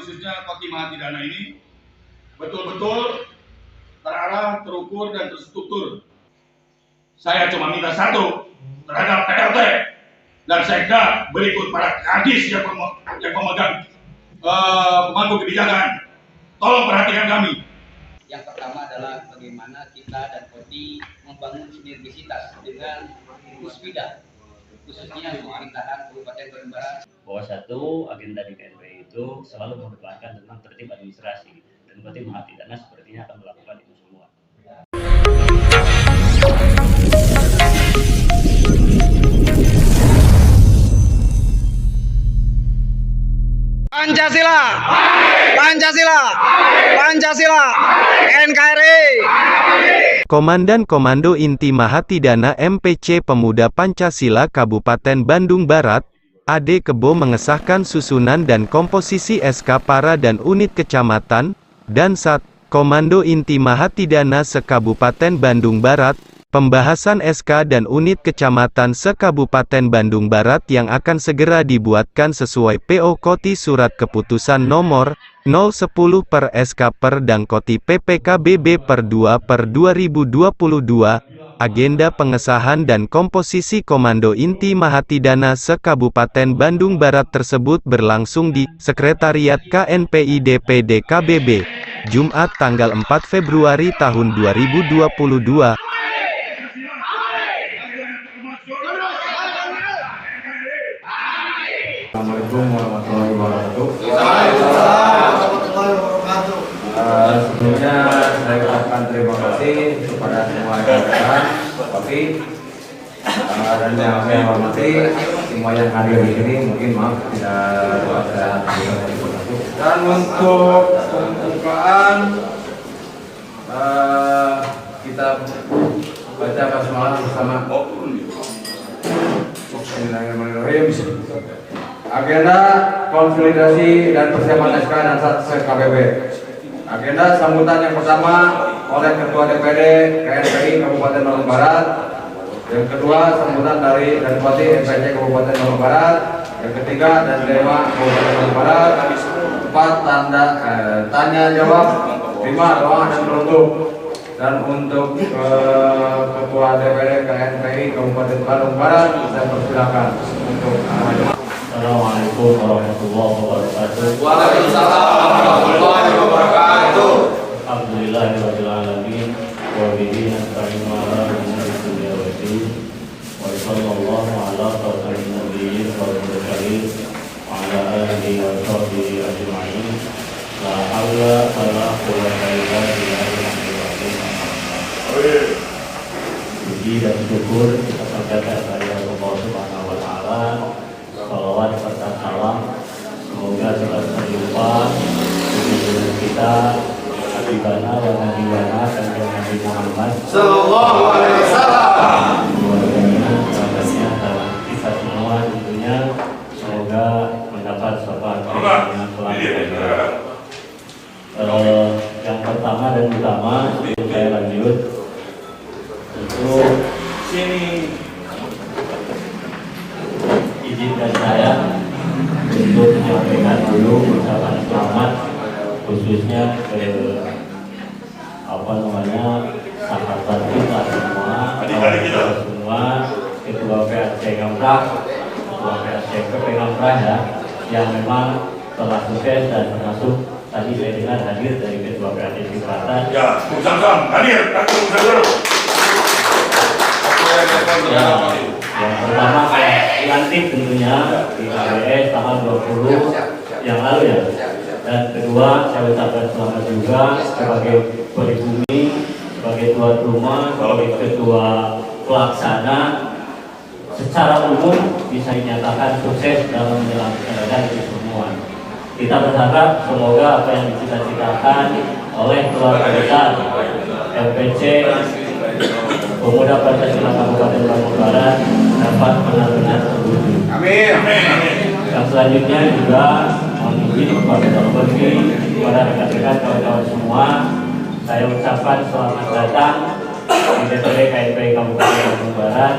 khususnya Kotim Mahatidana ini betul-betul terarah, terukur, dan terstruktur. Saya cuma minta satu terhadap PLT dan Sekda berikut para kadis yang pemegang pemangku kebijakan. Tolong perhatikan kami. Yang pertama adalah bagaimana kita dan Koti membangun sinergisitas dengan Puspida, khususnya pemerintahan Kabupaten Bandung Barat. Bahwa satu agenda di KNPI itu selalu mengedepankan tentang tertib administrasi, dan Kotim Mahatidana sepertinya akan melakukan itu semua. Pancasila, Pancasila, Pancasila, NKRI. Komandan Komando Inti Mahatidana MPC Pemuda Pancasila Kabupaten Bandung Barat, Ade Kebo mengesahkan susunan dan komposisi SK Para dan Unit Kecamatan, dan Sat, Komando Inti Mahatidana se-Kabupaten Bandung Barat. Pembahasan SK dan Unit Kecamatan se-Kabupaten Bandung Barat yang akan segera dibuatkan sesuai PO Koti Surat Keputusan Nomor 010 per SK per Dang Koti PPKBB per 2 per 2022. Agenda pengesahan dan komposisi Komando Inti Mahatidana se-Kabupaten Bandung Barat tersebut berlangsung di Sekretariat KNPI DPD KBB, Jumat tanggal 4 Februari tahun 2022. Assalamualaikum warahmatullahi wabarakatuh. Sebelumnya saya ucapkan terima kasih kepada semua rekan-rekan Kopi dan yang saya hormati semua yang hadir di sini. Mungkin maaf tidak ada dan untuk pembukaan kita baca basmalah bersama. Bismillahirrahmanirrahim. Agenda konsolidasi dan persiapan SK dan Sat se-KBB. Agenda sambutan yang pertama oleh Ketua DPD KNPI Kabupaten Bandung Barat. Yang kedua sambutan dari Danpati MPC Kabupaten Bandung Barat. Yang ketiga dan Dewa Kabupaten Bandung Barat. 4 tanya jawab, 5 doa dan penutup. Dan untuk Ketua DPD KNPI Kabupaten Bandung Barat, saya persilakan untuk Assalamualaikum warahmatullahi wabarakatuh. Waalaikumsalam warahmatullahi wabarakatuh. Alhamdulillahirabbil alamin wa bihi nasta'inu ala umuri dunya wa din. Wa sallallahu ala sayyidina nabiyyin wa mursalin wa ala alihi wa sahbihi ajma'in. La haula wa la quwwata illa billah. Puji dan syukur kita panjatkan kepada Allah Subhanahu wa taala. Salawat serta salam semoga selalu berlimpah untuk kita habibana wa nabiyana dan Nabi Muhammad sallallahu alaihi wasallam, keluarganya, sahabatnya, dan kita semua tentunya semoga mendapat syafaatnya kelak. Yang pertama dan utama saya lanjut untuk izinkan saya untuk menyampaikan dulu ucapan selamat khususnya ke sahabat kita semua ketua PRC Ngamprah, ketua PRC Ngamprah ya, yang memang telah sukses dan termasuk tadi saya dengar hadir dari ketua PRC Cipratan. Ya, Usam hadir, Yang pertama lantik tentunya di KBS tanggal 20 yang lalu ya. Dan kedua saya ucapkan selamat juga sebagai pribumi, sebagai tuan rumah, sebagai ketua pelaksana secara umum bisa dinyatakan sukses dalam menjalankan itu semua. Kita berharap semoga apa yang dicita-citakan oleh keluarga besar MPC Pemuda Pancasila Kabupaten Bandung Barat dapat benar-benar terwujud. Amin. Yang selanjutnya juga mohon izin kepada Dokter, kepada rekan-rekan kawan-kawan semua, saya ucapkan selamat datang di DPD KNPI Kabupaten Bandung Barat.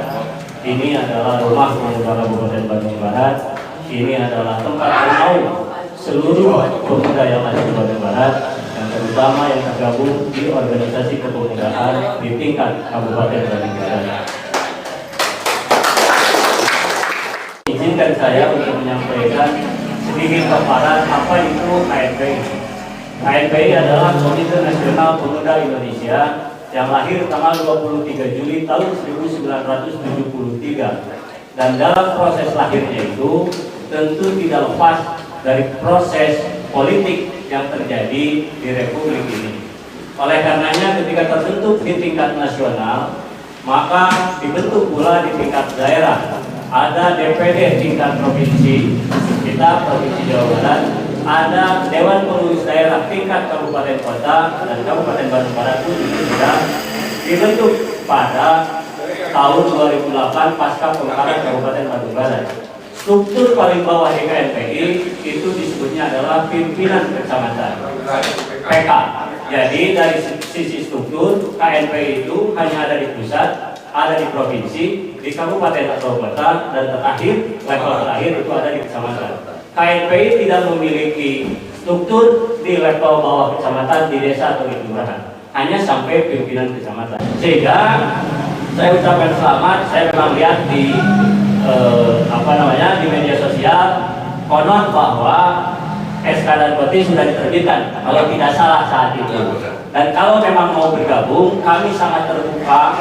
Ini adalah rumah pemuda Kabupaten Bandung Barat. Ini adalah tempat bernaung seluruh pemuda yang ada di Bandung Barat, yang terutama yang tergabung di organisasi kepemudaan di tingkat Kabupaten Bandung Barat. Izinkan saya untuk menyampaikan sedikit paparan apa itu KNPI. KNPI adalah Komite Nasional Pemuda Indonesia yang lahir tanggal 23 Juli tahun 1973. Dan dalam proses lahirnya itu tentu tidak lepas dari proses politik yang terjadi di Republik ini. Oleh karenanya ketika terbentuk di tingkat nasional, maka dibentuk pula di tingkat daerah. Ada DPD tingkat provinsi, kita Provinsi Jawa Barat, ada Dewan Pengurus Daerah tingkat kabupaten kota dan Kabupaten Bandung Barat itu sudah dibentuk pada tahun 2008 pasca pemekaran Kabupaten Bandung Barat. Struktur paling bawah di KNPI itu disebutnya adalah pimpinan kecamatan PK. Jadi dari sisi struktur KNPI itu hanya ada di pusat, ada di provinsi, di kabupaten atau kota, dan terakhir level terakhir itu ada di kecamatan. KNPI tidak memiliki struktur di level bawah kecamatan, di desa atau di kelurahan, hanya sampai pimpinan kecamatan. Sehingga saya ucapkan selamat. Saya memang lihat di di media sosial konon bahwa SK dan Koti sudah diterbitkan kalau tidak salah saat itu. Dan kalau memang mau bergabung, kami sangat terbuka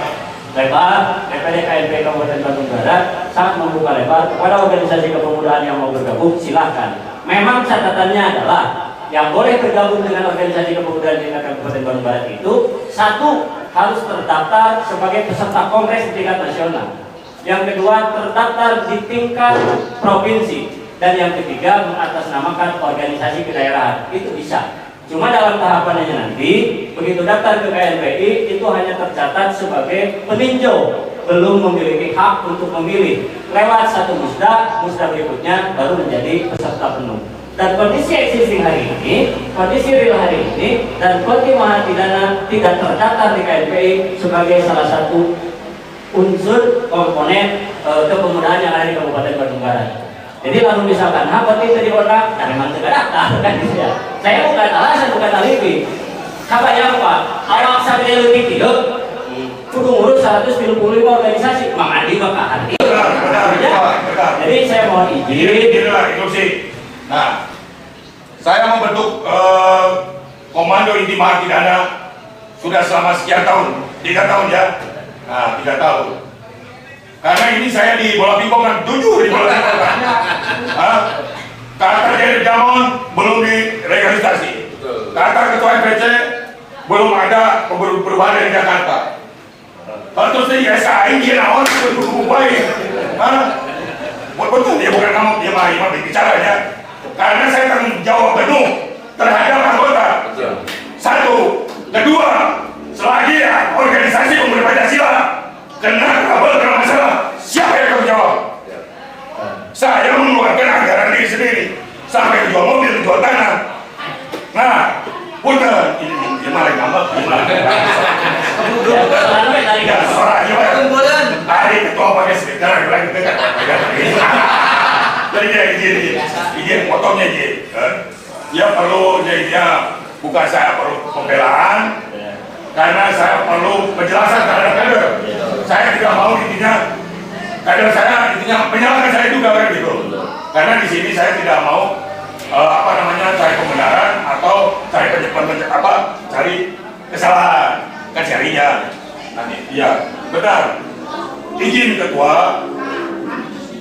lebar. DPD KNPI Kabupaten Bandung Barat sangat membuka lebar kepada organisasi kepemudaan yang mau bergabung, silahkan. Memang catatannya adalah yang boleh bergabung dengan organisasi kepemudaan di Kabupaten Bandung Barat itu, satu, harus terdaftar sebagai peserta kongres di tingkat nasional. Yang kedua, terdaftar di tingkat provinsi. Dan yang ketiga, mengatasnamakan organisasi kedaerahan. Itu bisa. Cuma dalam tahapannya nanti, begitu daftar ke KNPI, itu hanya tercatat sebagai peninjau, belum memiliki hak untuk memilih. Lewat satu musda berikutnya baru menjadi peserta penuh. Dan kondisi existing hari ini, kondisi real hari ini, dan Koti Mahapidana tidak terdaftar di KNPI sebagai salah satu unsur komponen kepemudaan yang ada di Kabupaten Bandung Barat. Jadi lalu misalkan, Koti itu di kota, nah memang tidak daftar, kan gitu ya. Saya bukan alasan, bukan alibi. Kabarnya apa? Awak sampai lebih tidak, kudu ngurus 175 organisasi, makanya bakal hati. Jadi saya mohon izin. Nah, saya membentuk Komando Inti Mahapidana sudah selama sekian tahun, 3 tahun ya. Nah, 3 tahun. Karena ini saya di bola pingpong kan, jujur di bola pingpong kan. Kata Jadi Jamon belum dilegalisasi. Kata Ketua MPC belum ada perubahan dari Jakarta. Terus di SAI dia naon baik. Betul dia bukan kamu dia mah bicaranya. Karena saya tanggung jawab penuh terhadap anggota. Satu, kedua, selagi ya organisasi pemuda Pancasila kena masalah, siapa yang akan jawab? Saya mengeluarkan anggaran diri sendiri sampai jual mobil, jual tanah. Nah, punten ini gimana gambar? Gimana? Ya, suaranya hari ketua pakai speaker lagi dekat. Jadi izin potongnya izin. Dia perlu jadinya bukan saya perlu pembelaan, karena saya perlu penjelasan terhadap kader. Saya tidak mau intinya kader saya intinya menyalahkan saya juga kan gitu. Karena di sini saya tidak mau cari pembenaran atau cari kesalahan kan carinya. Nanti iya benar. Izin ketua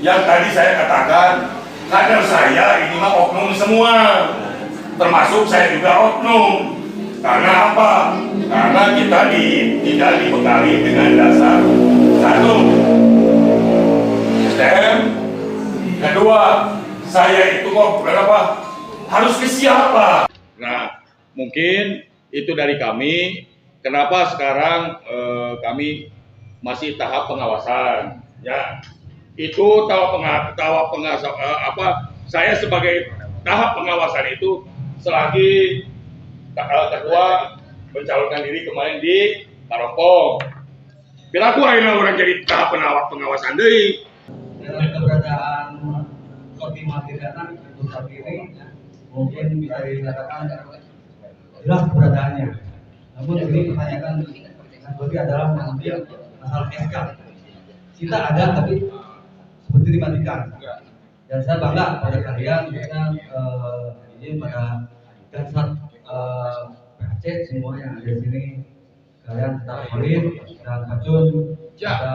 yang tadi saya katakan kader saya ini mah oknum semua, termasuk saya juga oknum. Karena apa? Karena kita tidak dibekali dengan dasar satu SDM, kedua saya itu kok berapa harus ke siapa? Nah, mungkin itu dari kami. Kenapa sekarang kami masih tahap pengawasan? Ya, itu saya sebagai tahap pengawasan itu selagi ketua mencalonkan diri kemarin di Parongpong. Bila aku akhirnya orang jadi tahap pengawasan dari Dengan keberadaan Koti Mahapidana untuk terpilih, mungkin bisa dikatakan jelas keberadaannya. Namun ini pertanyakan seperti adalah mengambil masalah SK. Kita ada tapi seperti dimatikan. Dan saya bangga pada kalian, karena ini pada dasar PAC semua yang ada di sini, kalian tetap solid dan pacun pada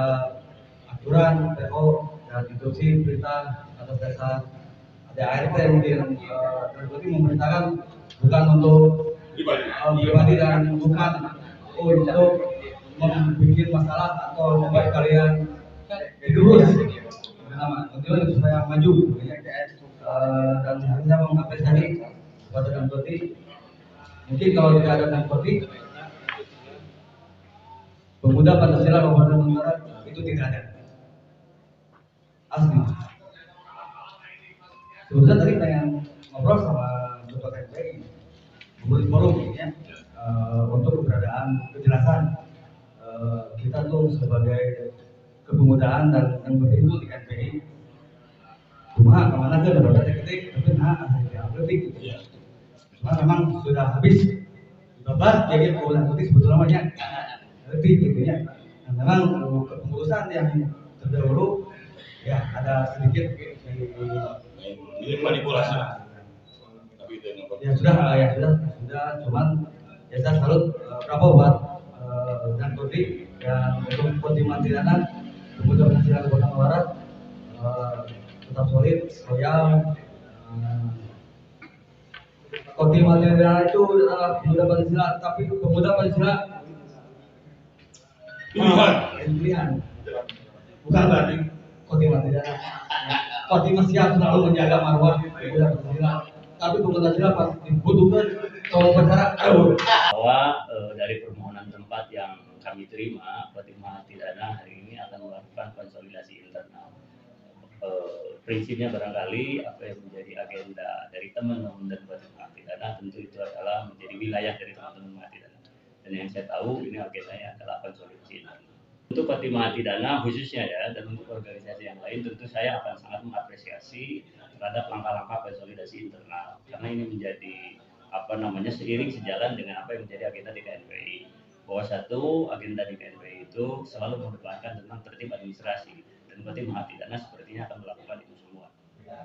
aturan PO dan instruksi perintah atas dasar ada ART mungkin berarti memerintahkan bukan untuk pribadi dan bukan untuk membuat masalah atau membuat kalian terus tujuan supaya maju dan saya mengapresiasi kepada Dan Koti. Mungkin kalau tidak ada Dan Koti, pemuda Pancasila Kabupaten Bandung Barat itu tidak ada. Asli. Sebetulnya tadi pengen ngobrol sama Ketua KPI, forum ya, untuk keberadaan kejelasan kita tuh sebagai kepemudaan dan itu di KPI. Cuma kemana aja udah ketik, tapi asli ketik. Cuma memang sudah habis 15 jadi pemuda putih sebetulnya banyak lebih gitu ya. Nah, memang kepengurusan yang terdahulu ya ada sedikit ini manipulasi. Tapi itu ya sudah, cuman ya saya salut berapa buat Dan Koti dan untuk Koti Mantirana pemuda Pancasila Kabupaten Barat tetap solid, loyal. Koti Mantirana itu adalah pemuda Pancasila, tapi pemuda Pancasila pilihan. Bukan berarti Koti Mantirana. Koti masih selalu menjaga marwah pemuda Pancasila. Tapi pemuda Pancasila pas dibutuhkan kalau bicara bahwa dari permohonan tempat yang kami terima, Koti Mahapidana hari ini akan melakukan konsolidasi internal. Prinsipnya barangkali apa yang menjadi agenda dari teman-teman dan Koti Mahapidana tentu itu adalah menjadi wilayah dari teman-teman Mahapidana. Dan yang saya tahu ini agendanya adalah konsolidasi internal. Untuk Koti Mahapidana khususnya ya, dan untuk organisasi yang lain tentu saya akan sangat mengapresiasi terhadap langkah-langkah konsolidasi internal, karena ini menjadi seiring sejalan dengan apa yang menjadi agenda di KNPI. Bahwa satu agenda di KNPI itu selalu mengedepankan tentang tertib administrasi, dan Koti Mahapidana sepertinya akan melakukan itu semua.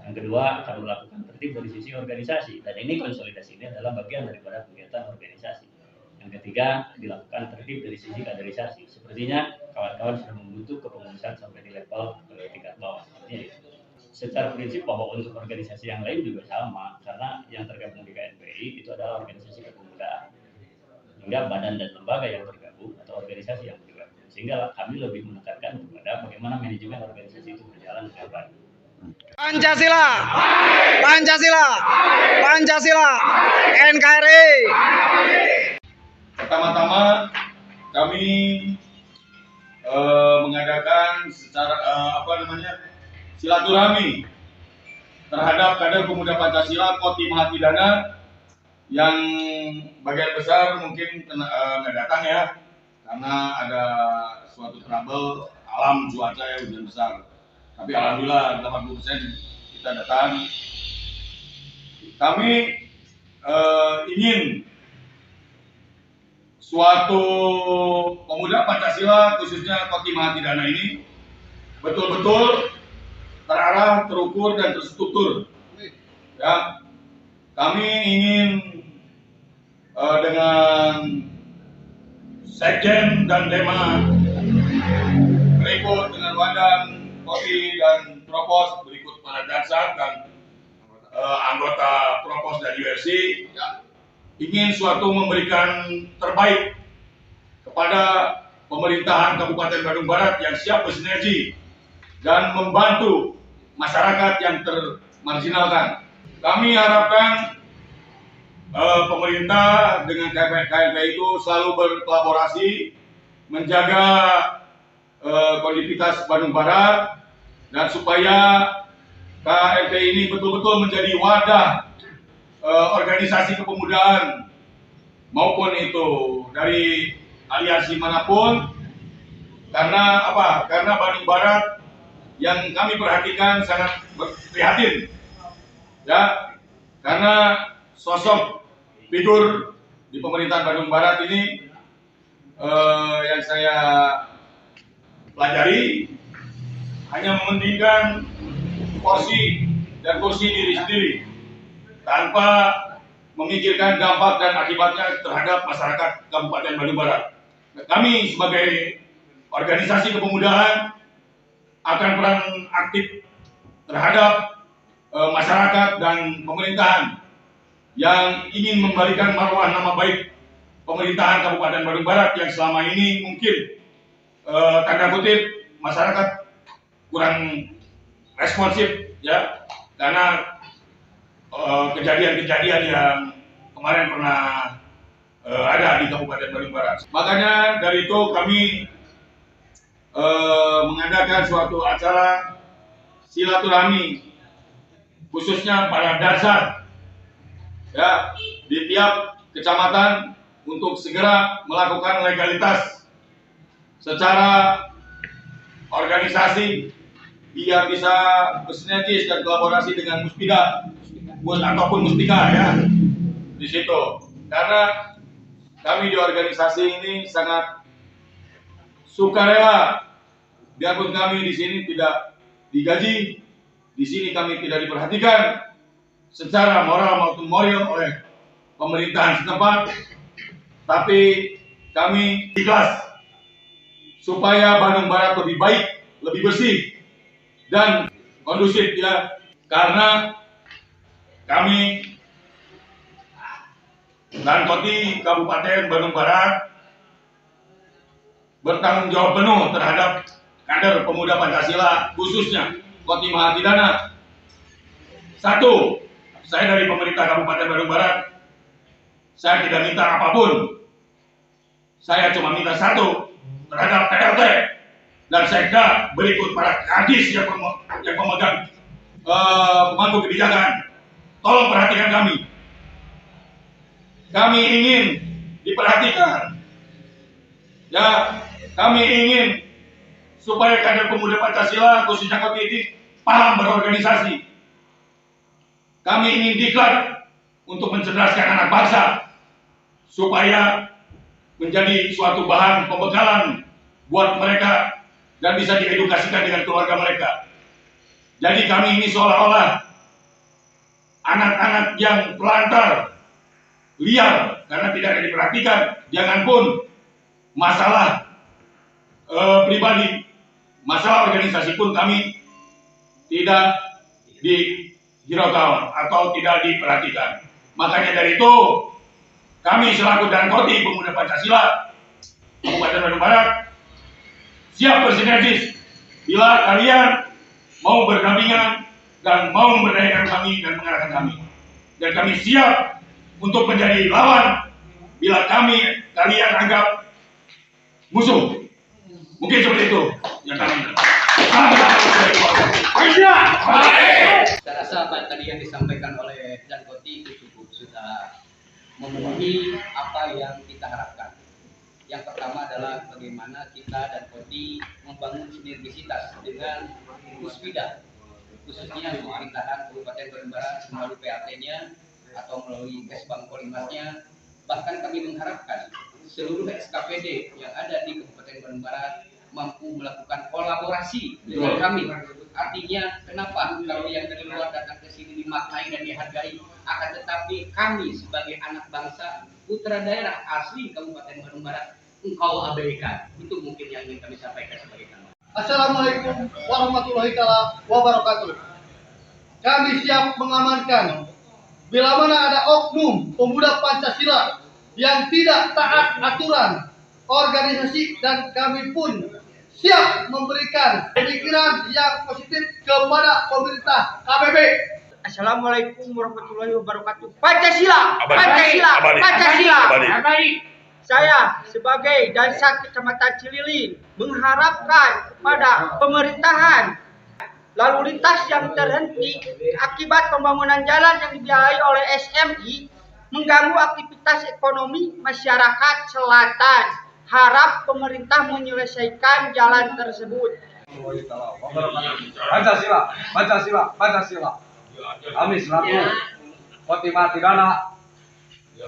Yang kedua akan melakukan tertib dari sisi organisasi, dan ini konsolidasi ini adalah bagian daripada kegiatan organisasi. Yang ketiga dilakukan tertib dari sisi kaderisasi. Sepertinya kawan-kawan sudah membentuk kepengurusan sampai di level tingkat bawah. Artinya secara prinsip bahwa untuk organisasi yang lain juga sama, karena yang tergabung di KNPI itu adalah organisasi kepemudaan, hingga badan dan lembaga yang tergabung atau organisasi yang tergabung, sehingga kami lebih menekankan kepada bagaimana manajemen organisasi itu berjalan dengan baik. Pancasila, Pancasila, Pancasila, NKRI. Pertama-tama kami mengadakan secara silaturahmi terhadap kader pemuda Pancasila Koti Mahapidana yang bagian besar mungkin nggak datang ya, karena ada suatu trouble alam cuaca ya, hujan besar. Tapi alhamdulillah 80% kita datang. Kami ingin suatu pemuda Pancasila khususnya Koti Mahapidana ini betul-betul terarah, terukur dan terstruktur. Ya, kami ingin dengan sekjen dan dema berikut dengan wadah Koti dan Propos berikut para dansat dan anggota Propos dari URC ingin suatu memberikan terbaik kepada pemerintahan Kabupaten Bandung Barat yang siap bersinergi dan membantu masyarakat yang termarginalkan. Kami harapkan pemerintah dengan KNPI itu selalu berkolaborasi menjaga konektivitas Bandung Barat, dan supaya KNPI ini betul-betul menjadi wadah organisasi kepemudaan maupun itu dari aliansi manapun. Karena apa? Karena Bandung Barat yang kami perhatikan sangat prihatin, ya, karena sosok figur di pemerintahan Bandung Barat ini yang saya pelajari hanya mementingkan porsi dan kursi diri sendiri tanpa memikirkan dampak dan akibatnya terhadap masyarakat Kabupaten Bandung Barat. Kami sebagai organisasi kepemudaan akan peran aktif terhadap masyarakat dan pemerintahan yang ingin membalikan marwah nama baik pemerintahan Kabupaten Bandung Barat yang selama ini mungkin tanda kutip masyarakat kurang responsif ya, karena kejadian-kejadian yang kemarin pernah ada di Kabupaten Bandung Barat. Makanya dari itu kami mengadakan suatu acara silaturahmi khususnya para dasar ya di tiap kecamatan untuk segera melakukan legalitas secara organisasi yang bisa bersinergis dan kolaborasi dengan Muspida ataupun Mustika ya di situ. Karena kami di organisasi ini sangat sukarela, biarpun kami di sini tidak digaji, di sini kami tidak diperhatikan secara moral maupun moral oleh pemerintahan setempat, tapi kami ikhlas supaya Bandung Barat lebih baik, lebih bersih dan kondusif ya, karena kami dan Koti Kabupaten Bandung Barat bertanggung jawab penuh terhadap kader pemuda Pancasila, khususnya Koti Mahatidana. Satu, saya dari pemerintah Kabupaten Bandung Barat, saya tidak minta apapun. Saya cuma minta satu terhadap PLT dan Sekda berikut para kadis yang pemegang pemangku kebijakan. Tolong perhatikan kami. Kami ingin diperhatikan. Ya, kami ingin supaya kader pemuda Pancasila khususnya Koti ini paham berorganisasi. Kami ingin diklat untuk mencerdaskan anak bangsa supaya menjadi suatu bahan pembekalan buat mereka dan bisa diedukasikan dengan keluarga mereka. Jadi kami ini seolah-olah anak-anak yang pelantar, liar karena tidak ada diperhatikan. Janganpun masalah pribadi, masalah organisasi pun kami tidak dihiraukan atau tidak diperhatikan. Makanya dari itu kami selaku dan Koti Pemuda Pancasila Kabupaten Bandung Barat siap bersinergis bila kalian mau berdampingan dan mau memberdayakan kami dan mengarahkan kami. Dan kami siap untuk menjadi lawan bila kalian anggap musuh. Mungkin seperti itu yang kami Saya rasa apa tadi yang disampaikan oleh Dan Koti itu cukup sudah memenuhi apa yang kita harapkan. Yang pertama adalah bagaimana kita dan Koti membangun sinergisitas dengan Muspida, khususnya pemerintahan Kabupaten Bandung Barat melalui PAT-nya atau melalui Kesbang Polimasnya. Bahkan kami mengharapkan seluruh SKPD yang ada di Kabupaten Bandung Barat mampu melakukan kolaborasi dengan kami. Artinya kenapa kalau yang dari luar datang ke sini dimaknai dan dihargai, akan tetapi kami sebagai anak bangsa putra daerah asli Kabupaten Bandung Barat engkau abaikan. Itu mungkin yang ingin kami sampaikan sebagai kami. Assalamualaikum warahmatullahi wabarakatuh. Kami siap mengamankan bila mana ada oknum pemuda Pancasila yang tidak taat aturan organisasi, dan kami pun siap memberikan pemikiran yang positif kepada pemerintah KBB. Assalamualaikum warahmatullahi wabarakatuh. Pancasila, Pancasila, Pancasila. Saya sebagai Dansa Kecamatan Cililin mengharapkan pada pemerintahan lalu lintas yang terhenti akibat pembangunan jalan yang dibiayai oleh SMI mengganggu aktivitas ekonomi masyarakat selatan. Harap pemerintah menyelesaikan jalan tersebut. Pancasila, Pancasila, Pancasila. Kami selaku Kotima Tidana,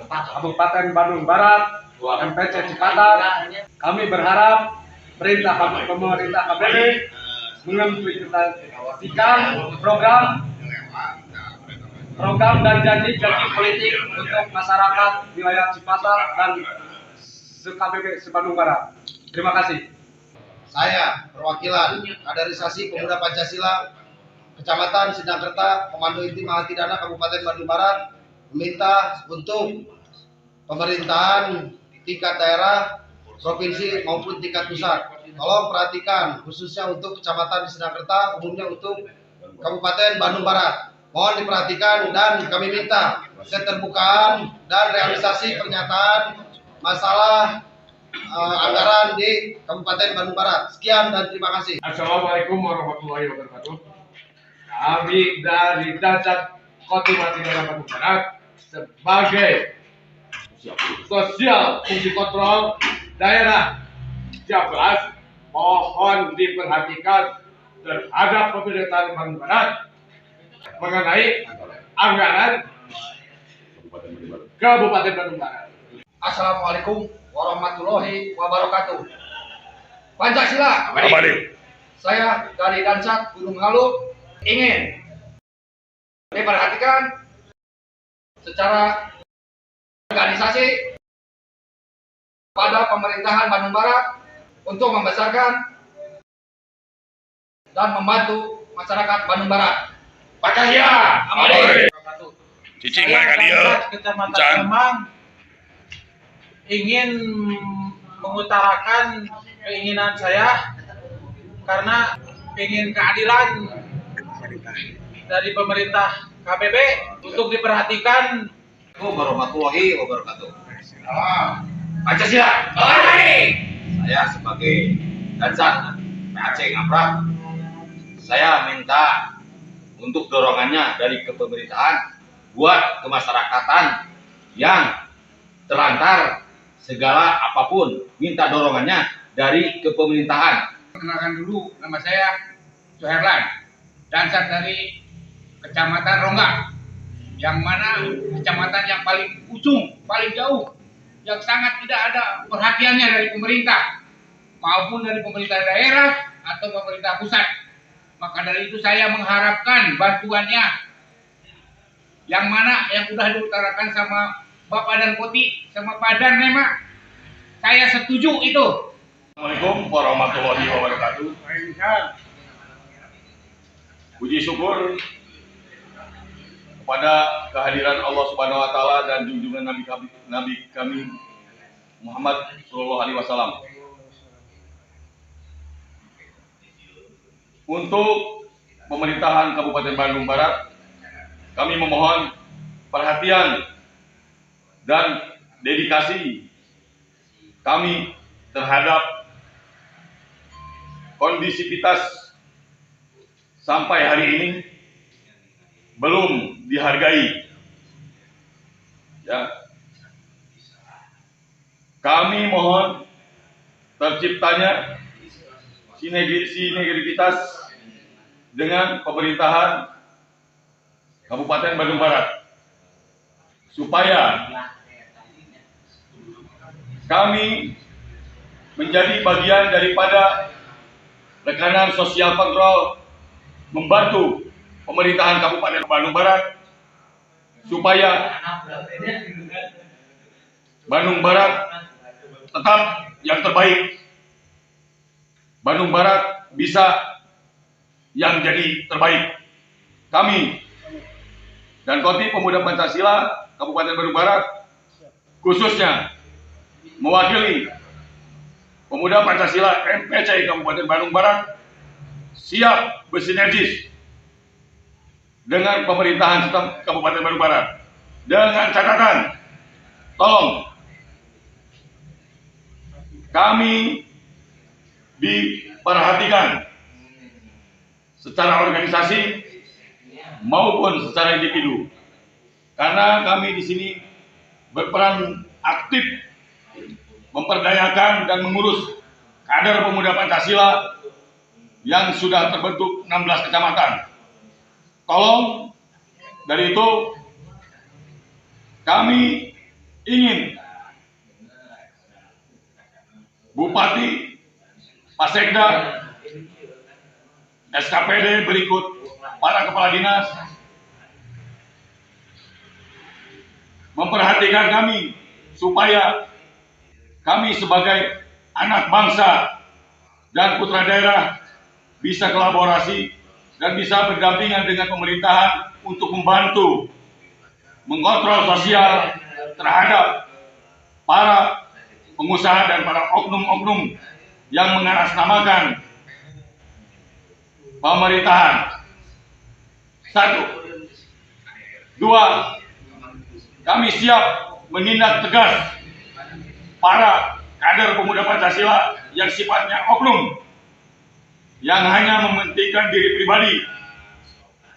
Kabupaten Bandung Barat, MPC Cipatat. Kami berharap pemerintah KPB mengimplementasikan program dan janji-janji politik untuk masyarakat wilayah Cipatat dan KPB Bandung Barat. Terima kasih. Saya perwakilan kaderisasi Pemuda Pancasila Kecamatan Sindangkerta, Komando Inti Mahatidana Kabupaten Bandung Barat, meminta untuk pemerintahan tingkat daerah, provinsi maupun tingkat pusat, tolong perhatikan khususnya untuk Kecamatan Sindangkerta, umumnya untuk Kabupaten Bandung Barat. Mohon diperhatikan dan kami minta keterbukaan dan realisasi pernyataan masalah anggaran di Kabupaten Bandung Barat. Sekian dan terima kasih. Assalamualaikum warahmatullahi wabarakatuh. Kami dari Dansat Kotima Tidana Bandung Barat sebagai sosial fungsi kontrol daerah 13 mohon diperhatikan terhadap pemerintahan Bandung Barat mengenai anggaran Kabupaten Bandung Barat. Assalamualaikum warahmatullahi wabarakatuh. Pancasila. Saya dari Dansat Gunung Halu ingin diperhatikan secara organisasi pada pemerintahan Bandung Barat untuk membesarkan dan membantu masyarakat Bandung Barat. Pancasila. Cicing mereka dia. Kecamatan Kemang ingin mengutarakan keinginan saya karena ingin keadilan dari pemerintah KPB untuk diperhatikan. Warahmatullahi wabarakatuh. Pancasila. Saya sebagai Dansat PAC Ngaprak, saya minta untuk dorongannya dari kepemerintahan buat kemasyarakatan yang terlantar segala apapun, minta dorongannya dari kepemerintahan. Perkenalkan dulu, nama saya Suherlan, Dansat dari Kecamatan Rongga, yang mana kecamatan yang paling ujung, paling jauh, yang sangat tidak ada perhatiannya dari pemerintah maupun dari pemerintah daerah atau pemerintah pusat. Maka dari itu saya mengharapkan bantuannya, yang mana yang sudah diutarakan sama Bapak dan Koti sama Pak Dan Nema, saya setuju itu. Assalamualaikum warahmatullahi wabarakatuh. Puji syukur kepada kehadiran Allah Subhanahu wa taala dan junjungan Nabi kami Muhammad sallallahu alaihi wasallam. Untuk pemerintahan Kabupaten Bandung Barat, kami memohon perhatian dan dedikasi kami terhadap kondisivitas sampai hari ini belum dihargai. Ya. Kami mohon terciptanya sinergitas dengan pemerintahan Kabupaten Bandung Barat supaya kami menjadi bagian daripada rekanan sosial kontrol membantu pemerintahan Kabupaten Bandung Barat supaya Bandung Barat tetap yang terbaik. Bandung Barat bisa yang jadi terbaik. Kami dan Koti Pemuda Pancasila Kabupaten Bandung Barat khususnya mewakili Pemuda Pancasila MPC Kabupaten Bandung Barat siap bersinergis dengan pemerintahan Kabupaten Bandung Barat dengan catatan, tolong kami diperhatikan secara organisasi maupun secara individu, karena kami di sini berperan aktif memperdayakan dan mengurus kader pemuda Pancasila yang sudah terbentuk 16 kecamatan. Tolong dari itu kami ingin Bupati, Pak Sekda, SKPD berikut para kepala dinas memperhatikan kami supaya kami sebagai anak bangsa dan putra daerah bisa kolaborasi dan bisa berdampingan dengan pemerintahan untuk membantu mengontrol sosial terhadap para pengusaha dan para oknum-oknum yang mengatasnamakan pemerintahan. 1. 2. Kami siap menindak tegas para kader pemuda Pancasila yang sifatnya oknum, yang hanya mementingkan diri pribadi,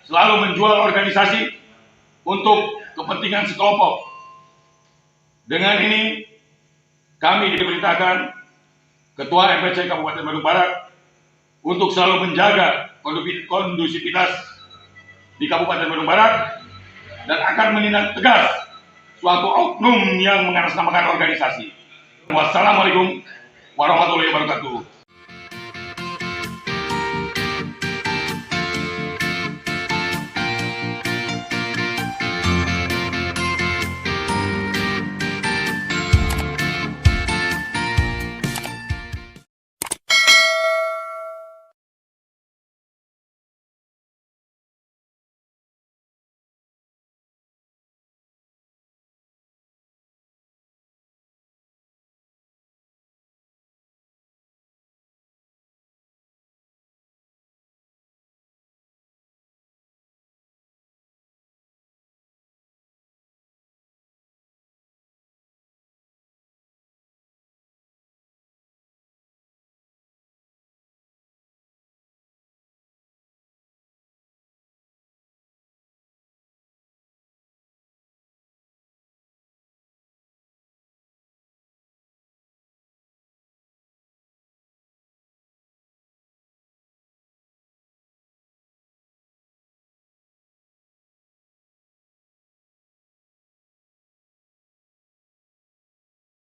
selalu menjual organisasi untuk kepentingan sekelompok. Dengan ini, kami diperintahkan Ketua MPC Kabupaten Bandung Barat untuk selalu menjaga kondusivitas di Kabupaten Bandung Barat dan akan menindak tegas suatu oknum yang mengatasnamakan organisasi. Wassalamualaikum warahmatullahi wabarakatuh.